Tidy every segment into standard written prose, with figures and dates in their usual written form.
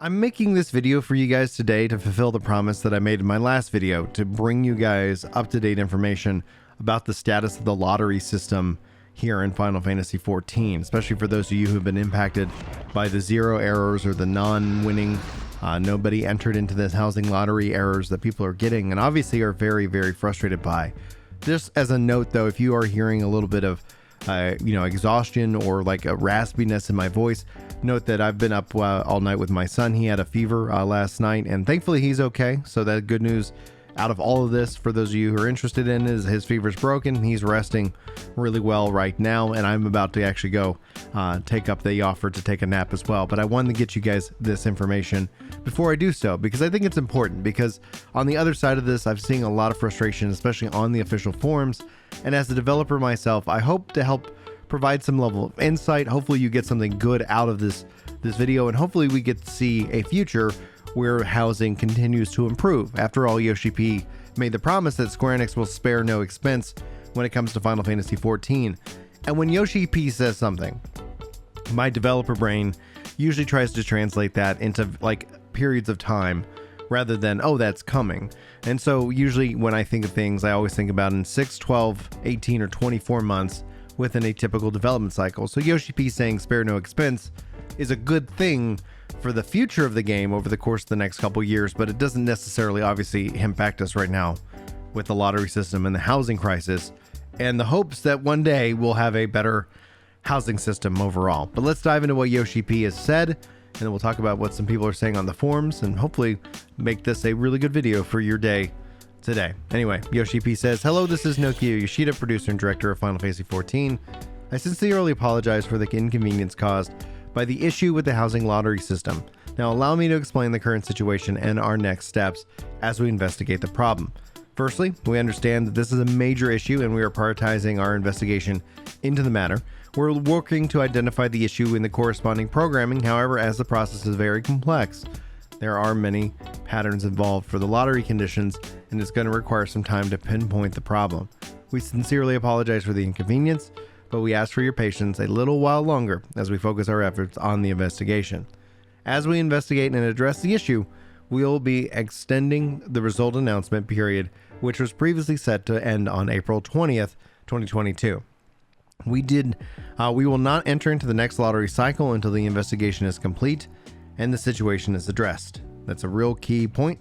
I'm making this video for you guys today to fulfill the promise that I made in my last video to bring you guys up-to-date information about the status of the lottery system here in Final Fantasy XIV, especially for those of you who've been impacted by the zero errors or the non-winning, nobody entered into this housing lottery errors that people are getting and obviously are very, very frustrated by. Just as a note though, if you are hearing a little bit of exhaustion or like a raspiness in my voice, note that I've been up all night with my son. He had a fever last night and thankfully he's okay. So that good news out of all of this for those of you who are interested in is his fever's broken. He's resting really well right now, and I'm about to actually go take up the offer to take a nap as well. But I wanted to get you guys this information before I do so, because I think it's important, because on the other side of this, I've seen a lot of frustration, especially on the official forums. And as a developer myself, I hope to help provide some level of insight. Hopefully you get something good out of this video, and hopefully we get to see a future where housing continues to improve. After all, Yoshi-P made the promise that Square Enix will spare no expense when it comes to Final Fantasy XIV. And when Yoshi-P says something, my developer brain usually tries to translate that into like periods of time rather than, oh, that's coming. And so usually when I think of things, I always think about in 6, 12, 18, or 24 months within a typical development cycle. So Yoshi-P saying spare no expense is a good thing for the future of the game over the course of the next couple years, but it doesn't necessarily obviously impact us right now with the lottery system and the housing crisis and the hopes that one day we'll have a better housing system overall. But let's dive into what Yoshi-P has said, and then we'll talk about what some people are saying on the forums and hopefully make this a really good video for your day today. Anyway, Yoshi-P says, "Hello, this is Nokia Yoshida, producer and director of Final Fantasy XIV. I sincerely apologize for the inconvenience caused by the issue with the housing lottery system. Now allow me to explain the current situation and our next steps as we investigate the problem. Firstly, we understand that this is a major issue and we are prioritizing our investigation into the matter. We're working to identify the issue in the corresponding programming. However, as the process is very complex, there are many patterns involved for the lottery conditions, and it's going to require some time to pinpoint the problem. We sincerely apologize for the inconvenience, but we ask for your patience a little while longer as we focus our efforts on the investigation. As we investigate and address the issue, we will be extending the result announcement period, which was previously set to end on April 20th, 2022. We will not enter into the next lottery cycle until the investigation is complete and the situation is addressed." That's a real key point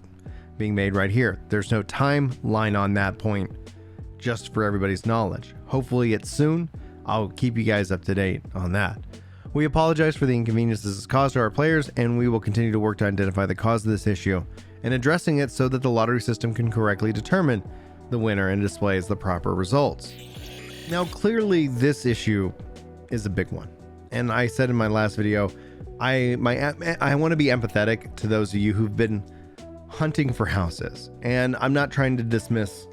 being made right here. There's no timeline on that point, just for everybody's knowledge. Hopefully it's soon. I'll keep you guys up to date on that. We apologize for the inconvenience this has caused to our players, and we will continue to work to identify the cause of this issue and addressing it so that the lottery system can correctly determine the winner and displays the proper results. Now, clearly this issue is a big one. And I said in my last video, I want to be empathetic to those of you who've been hunting for houses. And I'm not trying to dismiss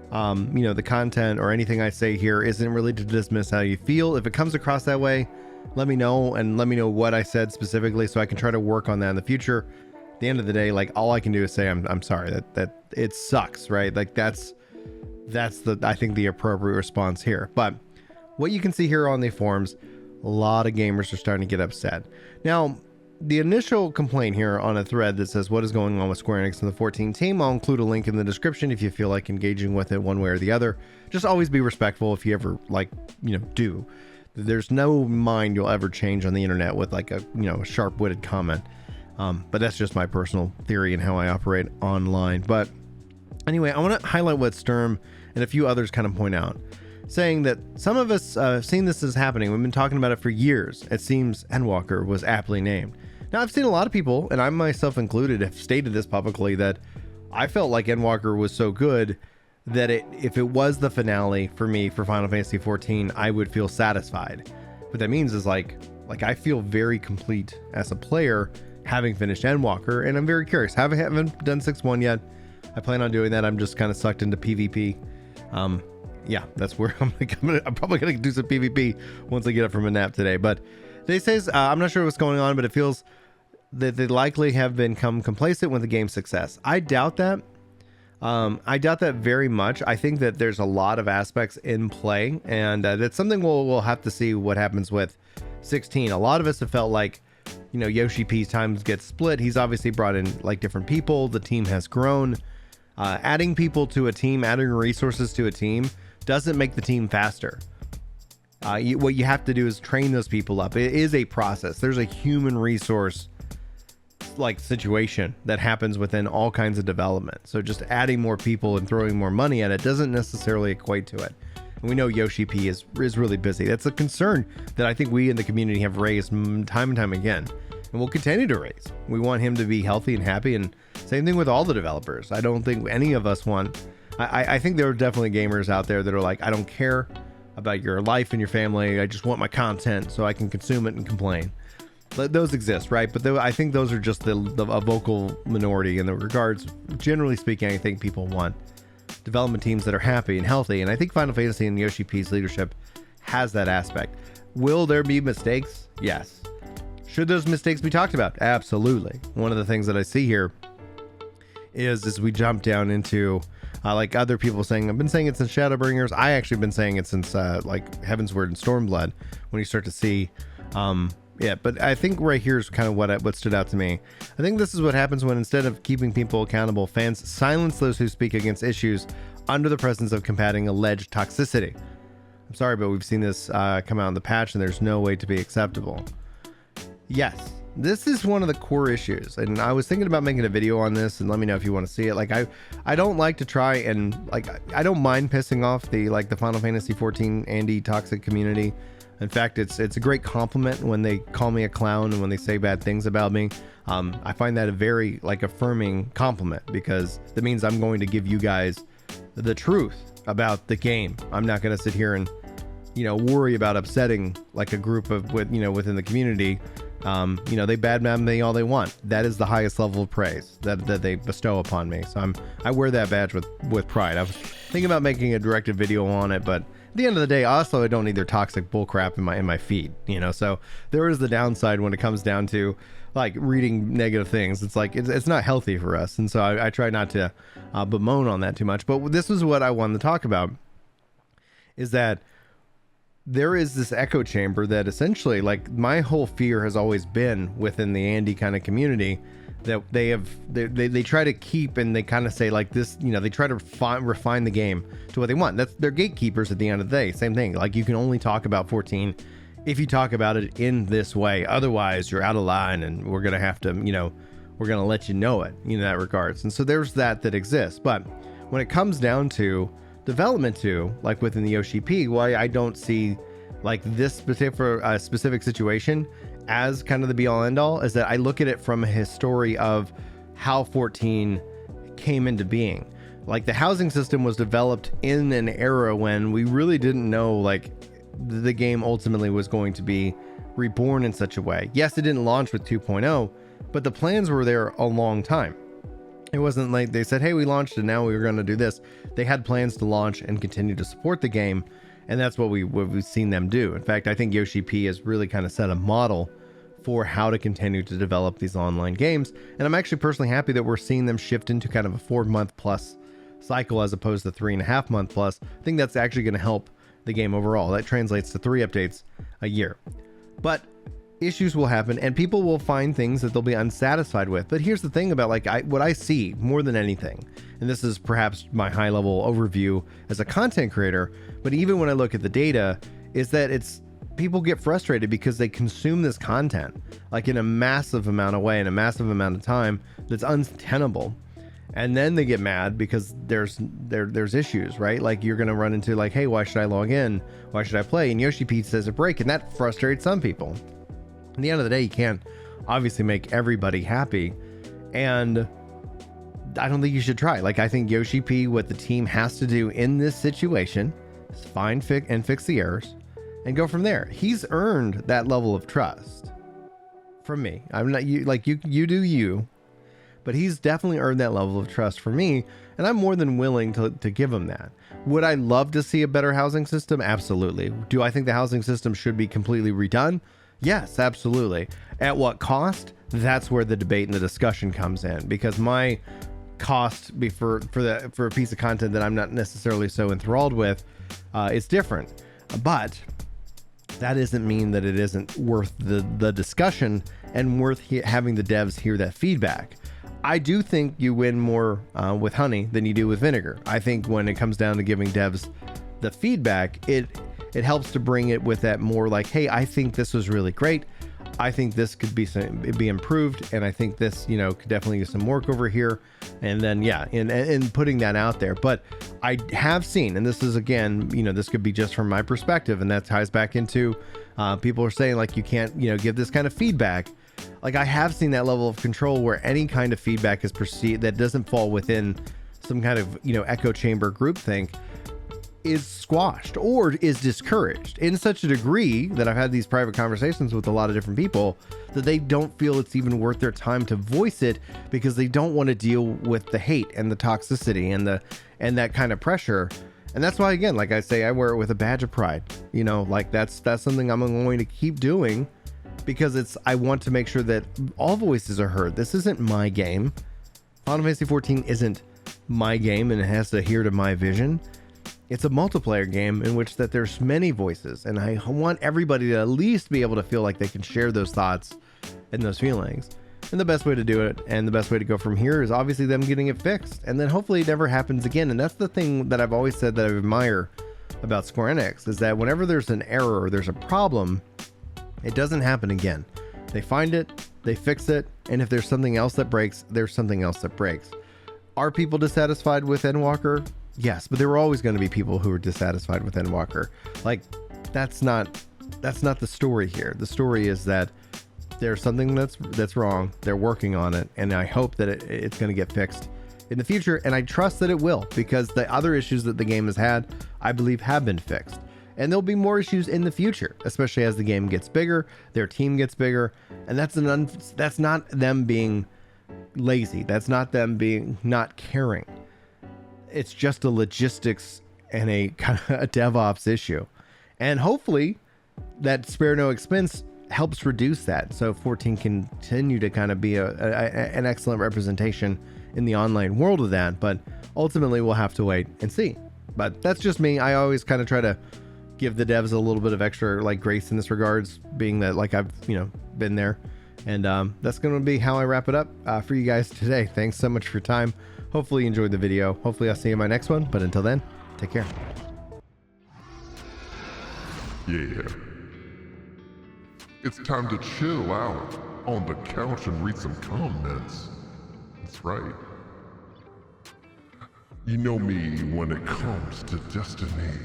the content or anything I say here isn't really to dismiss how you feel. If it comes across that way, let me know, and let me know what I said specifically so I can try to work on that in the future. At the end of the day, like, all I can do is say I'm sorry that it sucks, right? Like that's I think the appropriate response here. But what you can see here on the forums, a lot of gamers are starting to get upset. Now, the initial complaint here on a thread that says what is going on with Square Enix and the 14 team, I'll include a link in the description if you feel like engaging with it one way or the other. Just always be respectful if you ever do. There's no mind you'll ever change on the internet with like a sharp-witted comment. But that's just my personal theory and how I operate online. But anyway, I want to highlight what Sturm and a few others kind of point out, saying that some of us have seen this as happening. We've been talking about it for years. It seems Endwalker was aptly named. Now, I've seen a lot of people, and I myself included, have stated this publicly, that I felt like Endwalker was so good that if it was the finale for me for Final Fantasy XIV, I would feel satisfied. What that means is like I feel very complete as a player having finished Endwalker, and I'm very curious. Haven't done 6-1 yet. I plan on doing that. I'm just kind of sucked into PvP. Yeah, that's where I'm probably gonna do some PvP once I get up from a nap today. But they says I'm not sure what's going on, but it feels that they likely have become complacent with the game's success. I doubt that. I doubt that very much. I think that there's a lot of aspects in play, and that's something we'll have to see what happens with 16. A lot of us have felt like you know, Yoshi-P's times get split. He's obviously brought in like different people. The team has grown. Adding people to a team, adding resources to a team doesn't make the team faster. What you have to do is train those people up. It is a process. There's a human resource like situation that happens within all kinds of development. So just adding more people and throwing more money at it doesn't necessarily equate to it. And we know Yoshi-P is really busy. That's a concern that I think we in the community have raised time and time again, and we'll continue to raise. We want him to be healthy and happy, and same thing with all the developers. I don't think any of us want... I think there are definitely gamers out there that are like, I don't care about your life and your family. I just want my content so I can consume it and complain. Those exist, right? But I think those are just a vocal minority in the regards. Generally speaking, I think people want development teams that are happy and healthy, and I think Final Fantasy and Yoshi-P's leadership has that aspect. Will there be mistakes? Yes. Should those mistakes be talked about? Absolutely. One of the things that I see here is as we jump down into like other people saying, I've been saying it since Shadowbringers. I actually been saying it since like Heavensward and Stormblood. When you start to see yeah, but I think right here is kind of what stood out to me. I think this is what happens when instead of keeping people accountable, fans silence those who speak against issues under the presence of combating alleged toxicity. I'm sorry, but we've seen this come out in the patch, and there's no way to be acceptable. Yes, this is one of the core issues, and I was thinking about making a video on this, and let me know if you want to see it. Like I don't like to try and like I don't mind pissing off the Final Fantasy XIV Andy toxic community. In fact, it's a great compliment when they call me a clown and when they say bad things about me. I find that a very affirming compliment, because that means I'm going to give you guys the truth about the game. I'm not going to sit here and worry about upsetting like a group of within the community. They badmouth me all they want. That is the highest level of praise that they bestow upon me. So I wear that badge with pride. I was thinking about making a directed video on it, but at the end of the day, also I don't need their toxic bullcrap in my feed. So there is the downside when it comes down to like reading negative things. It's like it's not healthy for us, and so I try not to bemoan on that too much. But this is what I wanted to talk about, is that there is this echo chamber that essentially, like, my whole fear has always been within the Andy kind of community, that they try to keep, and they kind of say like this, they try to refine the game to what they want. They're gatekeepers at the end of the day. Same thing. Like, you can only talk about 14 if you talk about it in this way. Otherwise, you're out of line, and we're gonna have to, we're gonna let you know it in that regards. And so there's that exists. But when it comes down to development too, like within the Yoshi-P, why I don't see like this specific situation as kind of the be all end all, is that I look at it from a history of how 14 came into being. Like, the housing system was developed in an era when we really didn't know like the game ultimately was going to be reborn in such a way. Yes, it didn't launch with 2.0, but the plans were there a long time. It wasn't like they said, hey, we launched and now we were going to do this. They had plans to launch and continue to support the game, and that's what we've seen them do. In fact, I think Yoshi-P has really kind of set a model for how to continue to develop these online games, and I'm actually personally happy that we're seeing them shift into kind of a 4-month plus cycle as opposed to 3.5 month plus. I think that's actually going to help the game overall. That translates to 3 updates a year. But issues will happen, and people will find things that they'll be unsatisfied with. But here's the thing about what I see more than anything, and this is perhaps my high level overview as a content creator, but even when I look at the data, is that people get frustrated because they consume this content like in a massive amount of way, in a massive amount of time that's untenable. And then they get mad because there's issues, right? Like, you're going to run into like, hey, why should I log in? Why should I play? And Yoshi-P says a break, and that frustrates some people. At the end of the day, you can't obviously make everybody happy, and I don't think you should try. Like, I think Yoshi-P, what the team has to do in this situation is fix the errors and go from there. He's earned that level of trust from me. I'm not you do you, but he's definitely earned that level of trust from me, and I'm more than willing to give him that. Would I love to see a better housing system? Absolutely. Do I think the housing system should be completely redone? Yes, absolutely. At what cost? That's where the debate and the discussion comes in, because my cost for a piece of content that I'm not necessarily so enthralled with is different. But that doesn't mean that it isn't worth the discussion and worth having the devs hear that feedback. I do think you win more with honey than you do with vinegar. I think when it comes down to giving devs the feedback, it helps to bring it with that more like, hey, I think this was really great. I think this could be improved, and I think this, could definitely use some work over here. And then, yeah, in putting that out there. But I have seen, and this is, again, this could be just from my perspective, and that ties back into people are saying, like, you can't, give this kind of feedback. Like, I have seen that level of control where any kind of feedback is perceived that doesn't fall within some kind of, echo chamber groupthink is squashed or is discouraged in such a degree that I've had these private conversations with a lot of different people that they don't feel it's even worth their time to voice it because they don't want to deal with the hate and the toxicity and that kind of pressure. And that's why, again, like I say, I wear it with a badge of pride. Like that's something I'm going to keep doing because I want to make sure that all voices are heard. This isn't my game. Final Fantasy XIV isn't my game, and it has to adhere to my vision. It's a multiplayer game in which that there's many voices, and I want everybody to at least be able to feel like they can share those thoughts and those feelings. And the best way to do it, and the best way to go from here, is obviously them getting it fixed, and then hopefully it never happens again. And that's the thing that I've always said that I admire about Square Enix, is that whenever there's an error or there's a problem, it doesn't happen again. They find it, they fix it, and if there's something else that breaks, there's something else that breaks. Are people dissatisfied with Endwalker? Yes, but there were always going to be people who were dissatisfied with Endwalker. Like, that's not the story here. The story is that there's something that's wrong. They're working on it, and I hope that it's going to get fixed in the future, and I trust that it will, because the other issues that the game has had, I believe, have been fixed. And there'll be more issues in the future, especially as the game gets bigger, their team gets bigger, and that's not them being lazy. That's not them being not caring. It's just a logistics and a kind of a DevOps issue. And hopefully that spare no expense helps reduce that, so 14 can continue to kind of be an excellent representation in the online world of that. But ultimately we'll have to wait and see. But that's just me. I always kind of try to give the devs a little bit of extra like grace in this regards, being that like I've been there. And that's going to be how I wrap it up for you guys today. Thanks so much for your time. Hopefully you enjoyed the video. Hopefully I'll see you in my next one. But until then, take care. Yeah. It's time to chill out on the couch and read some comments. That's right. You know me when it comes to Destiny.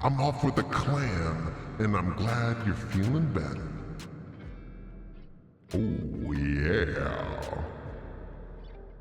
I'm off with the clan, and I'm glad you're feeling better. Oh yeah.